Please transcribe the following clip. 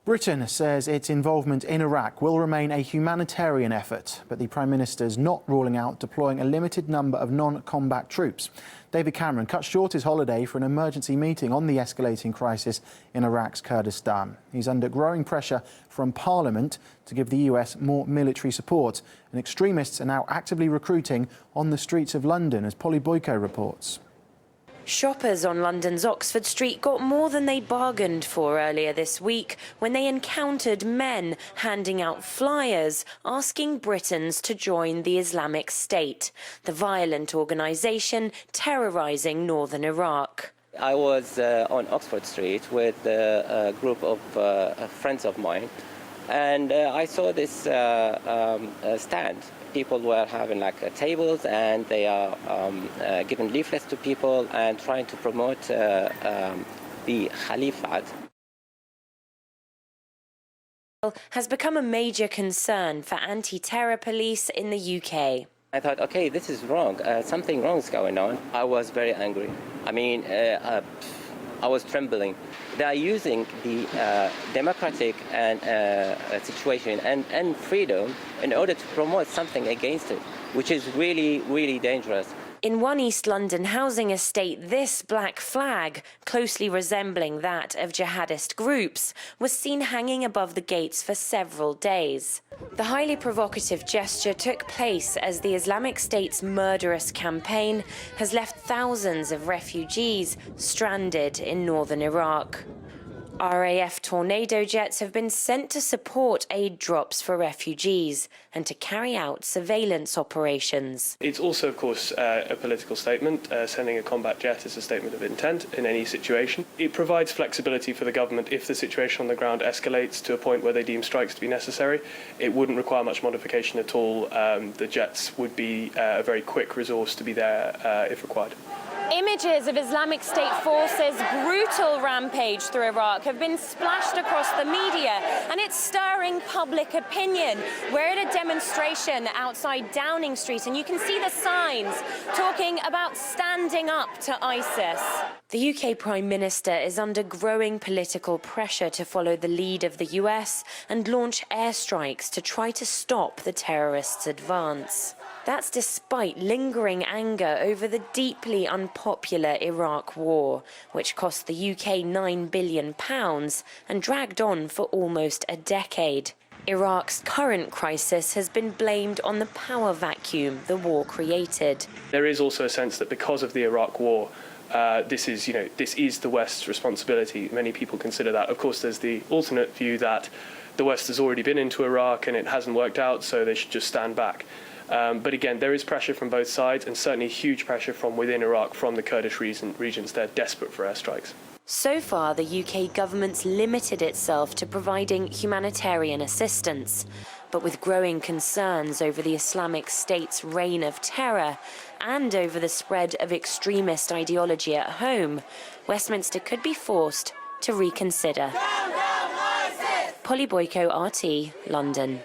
Britain says its involvement in Iraq will remain a humanitarian effort, but the Prime Minister's not ruling out deploying a limited number of non-combat troops. David Cameron cut short his holiday for an emergency meeting on the escalating crisis in Iraq's Kurdistan. He's under growing pressure from Parliament to give the US more military support, and extremists are now actively recruiting on the streets of London, as Polly Boyko reports. Shoppers on London's Oxford Street got more than they bargained for earlier this week when they encountered men handing out flyers asking Britons to join the Islamic State, the violent organisation terrorising northern Iraq. I was on Oxford Street with a group of friends of mine, and I saw this stand. People were having tables, and they are giving leaflets to people and trying to promote the Caliphate. Has become a major concern for anti-terror police in the UK. I thought, okay, this is wrong. Something wrong is going on. I was very angry. I mean, I was trembling. They are using the democratic and situation and freedom in order to promote something against it, which is really, really dangerous. In one East London housing estate, this black flag, closely resembling that of jihadist groups, was seen hanging above the gates for several days. The highly provocative gesture took place as the Islamic State's murderous campaign has left thousands of refugees stranded in northern Iraq. RAF Tornado jets have been sent to support aid drops for refugees and to carry out surveillance operations. It's also, of course, a political statement. Sending a combat jet is a statement of intent in any situation. It provides flexibility for the government if the situation on the ground escalates to a point where they deem strikes to be necessary. It wouldn't require much modification at all. The jets would be a very quick resource to be there if required. Images of Islamic State forces' brutal rampage through Iraq have been splashed across the media, and it's stirring public opinion. We're at a demonstration outside Downing Street, and you can see the signs talking about standing up to ISIS. The UK Prime Minister is under growing political pressure to follow the lead of the US and launch airstrikes to try to stop the terrorists' advance. That's despite lingering anger over the deeply unpopular Iraq war, which cost the UK £9 billion and dragged on for almost a decade. Iraq's current crisis has been blamed on the power vacuum the war created. There is also a sense that because of the Iraq war, this is the West's responsibility. Many people consider that. Of course, there's the alternate view that the West has already been into Iraq and it hasn't worked out, so they should just stand back. But again, there is pressure from both sides, and certainly huge pressure from within Iraq, from the Kurdish regions. They're desperate for airstrikes. So far, the UK government's limited itself to providing humanitarian assistance. But with growing concerns over the Islamic State's reign of terror and over the spread of extremist ideology at home, Westminster could be forced to reconsider. Polly Boyko, RT, London.